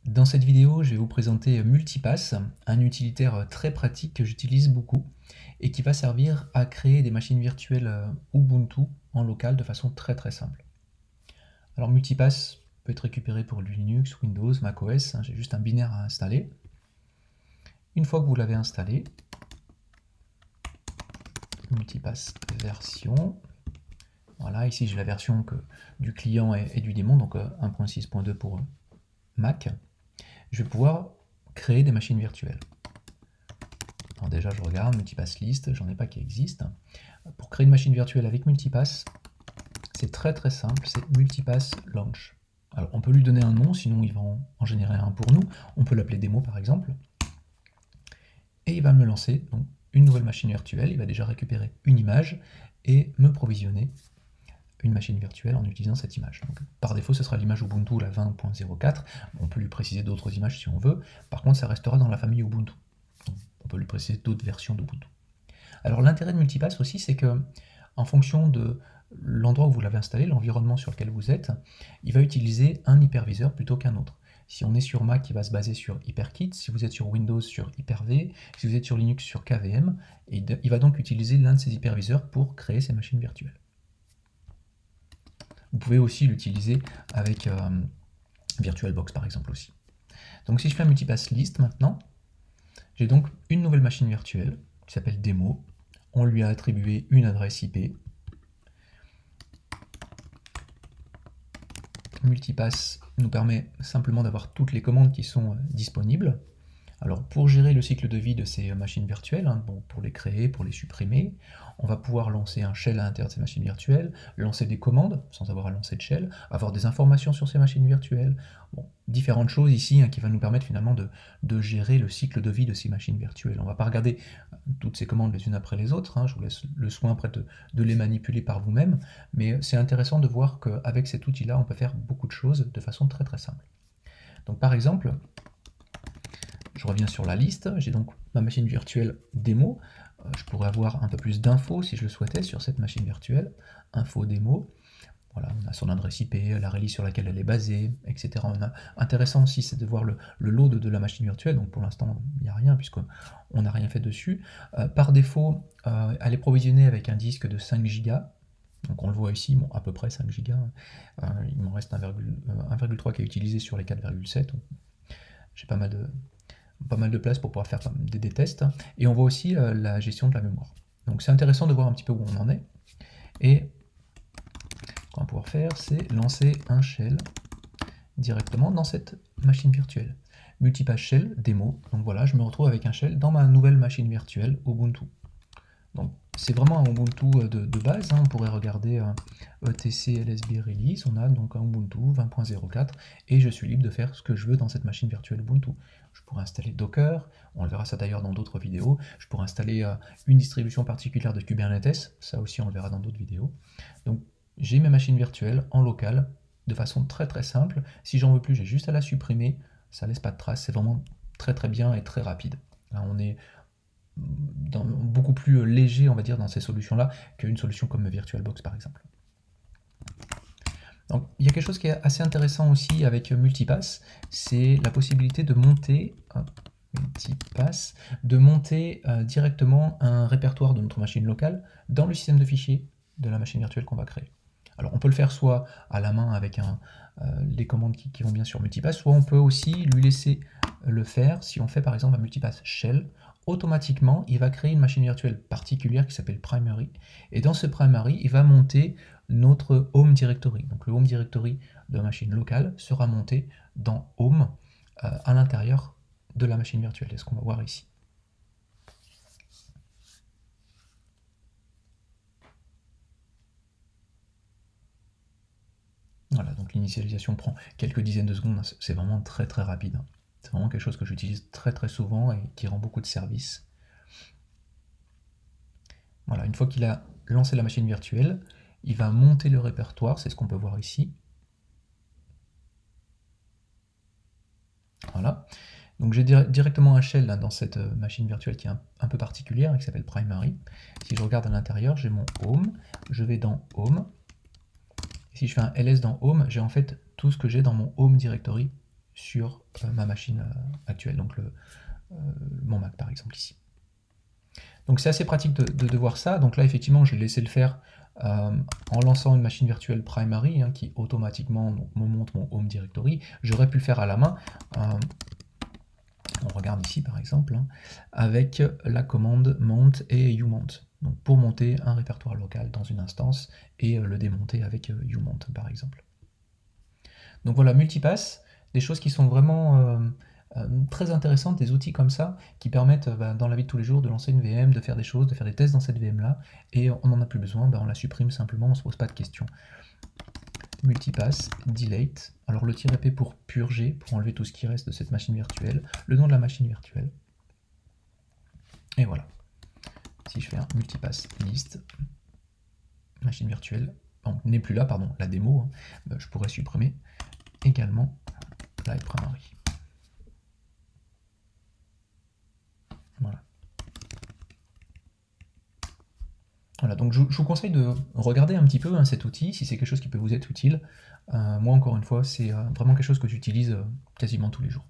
Dans cette vidéo, je vais vous présenter Multipass, un utilitaire très pratique que j'utilise beaucoup et qui va servir à créer des machines virtuelles Ubuntu en local de façon très simple. Alors Multipass peut être récupéré pour Linux, Windows, macOS, j'ai juste un binaire à installer. Une fois que vous l'avez installé, Multipass version, voilà, ici j'ai la version du client et du démon, donc 1.6.2 pour Mac. Je vais pouvoir créer des machines virtuelles. Alors déjà, je regarde, Multipass List, j'en ai pas qui existent. Pour créer une machine virtuelle avec Multipass, c'est très simple, c'est Multipass Launch. Alors on peut lui donner un nom, sinon il va en générer un pour nous. On peut l'appeler démo par exemple. Et il va me lancer donc, une nouvelle machine virtuelle, il va déjà récupérer une image et me provisionner une machine virtuelle en utilisant cette image. Donc, par défaut, ce sera l'image Ubuntu, la 20.04. On peut lui préciser d'autres images si on veut. Par contre, ça restera dans la famille Ubuntu. On peut lui préciser d'autres versions d'Ubuntu. Alors l'intérêt de Multipass aussi, c'est que en fonction de l'endroit où vous l'avez installé, l'environnement sur lequel vous êtes, il va utiliser un hyperviseur plutôt qu'un autre. Si on est sur Mac, il va se baser sur HyperKit, si vous êtes sur Windows, sur Hyper-V, si vous êtes sur Linux, sur KVM, et il va donc utiliser l'un de ces hyperviseurs pour créer ces machines virtuelles. Vous pouvez aussi l'utiliser avec VirtualBox par exemple aussi. Donc si je fais un Multipass List maintenant, j'ai donc une nouvelle machine virtuelle qui s'appelle démo. On lui a attribué une adresse IP. Multipass nous permet simplement d'avoir toutes les commandes qui sont disponibles. Alors pour gérer le cycle de vie de ces machines virtuelles, bon, pour les créer, pour les supprimer, on va pouvoir lancer un shell à l'intérieur de ces machines virtuelles, lancer des commandes sans avoir à lancer de shell, avoir des informations sur ces machines virtuelles, bon, différentes choses ici qui vont nous permettre finalement de gérer le cycle de vie de ces machines virtuelles. On ne va pas regarder toutes ces commandes les unes après les autres, je vous laisse le soin après de les manipuler par vous-même, mais c'est intéressant de voir qu'avec cet outil-là, on peut faire beaucoup de choses de façon très simple. Donc par exemple, je reviens sur la liste, j'ai donc ma machine virtuelle démo, je pourrais avoir un peu plus d'infos si je le souhaitais sur cette machine virtuelle, info démo, voilà, on a son adresse IP, la release sur laquelle elle est basée, etc. Intéressant aussi, c'est de voir le load de la machine virtuelle, donc pour l'instant il n'y a rien puisqu'on n'a rien fait dessus. Par défaut, elle est provisionnée avec un disque de 5 Go, donc on le voit ici, bon, à peu près 5 Go, il m'en reste 1,3 qui est utilisé sur les 4,7, j'ai pas mal de place pour pouvoir faire des tests, et on voit aussi la gestion de la mémoire. Donc c'est intéressant de voir un petit peu où on en est, et ce qu'on va pouvoir faire, c'est lancer un shell directement dans cette machine virtuelle. Multipass shell démo, donc voilà, je me retrouve avec un shell dans ma nouvelle machine virtuelle Ubuntu. Donc c'est vraiment un Ubuntu de base, on pourrait regarder etc lsb release, on a donc un Ubuntu 20.04 et je suis libre de faire ce que je veux dans cette machine virtuelle Ubuntu. Je pourrais installer Docker, on le verra ça d'ailleurs dans d'autres vidéos, je pourrais installer une distribution particulière de Kubernetes, ça aussi on le verra dans d'autres vidéos. Donc j'ai mes machines virtuelles en local de façon très simple, si j'en veux plus j'ai juste à la supprimer, ça laisse pas de traces, c'est vraiment très bien et très rapide. Là, on est beaucoup plus léger, on va dire, dans ces solutions-là qu'une solution comme VirtualBox par exemple. Donc, il y a quelque chose qui est assez intéressant aussi avec Multipass, c'est la possibilité de monter, directement un répertoire de notre machine locale dans le système de fichiers de la machine virtuelle qu'on va créer. Alors on peut le faire soit à la main avec les commandes qui vont bien sur Multipass, soit on peut aussi lui laisser le faire si on fait par exemple un Multipass shell. Automatiquement, il va créer une machine virtuelle particulière qui s'appelle Primary, et dans ce Primary, il va monter notre Home Directory. Donc le Home Directory de la machine locale sera monté dans Home à l'intérieur de la machine virtuelle. C'est ce qu'on va voir ici. Voilà, donc l'initialisation prend quelques dizaines de secondes, c'est vraiment très rapide. C'est vraiment quelque chose que j'utilise très souvent et qui rend beaucoup de services. Voilà, une fois qu'il a lancé la machine virtuelle, il va monter le répertoire, c'est ce qu'on peut voir ici. Voilà. Donc j'ai directement un shell dans cette machine virtuelle qui est un peu particulière, qui s'appelle Primary. Si je regarde à l'intérieur, j'ai mon Home, je vais dans Home. Et si je fais un ls dans Home, j'ai en fait tout ce que j'ai dans mon Home Directory sur ma machine actuelle, donc mon Mac par exemple ici. Donc c'est assez pratique de voir ça. Donc là effectivement je l'ai laissé le faire en lançant une machine virtuelle primary qui automatiquement me montre mon home directory. J'aurais pu le faire à la main. On regarde ici par exemple avec la commande mount et umount. Donc pour monter un répertoire local dans une instance et le démonter avec umount par exemple. Donc voilà, multipass, des choses qui sont vraiment très intéressantes, des outils comme ça, qui permettent dans la vie de tous les jours de lancer une VM, de faire des choses, de faire des tests dans cette VM-là, et on n'en a plus besoin, on la supprime simplement, on ne se pose pas de questions. Multipass, delete, alors le "-p" pour purger, pour enlever tout ce qui reste de cette machine virtuelle, le nom de la machine virtuelle, et voilà. Si je fais un multipass list, machine virtuelle, n'est plus là, pardon, la démo, je pourrais supprimer également live primary. Voilà. Voilà, donc je vous conseille de regarder un petit peu cet outil, si c'est quelque chose qui peut vous être utile. Moi, encore une fois, c'est vraiment quelque chose que j'utilise quasiment tous les jours.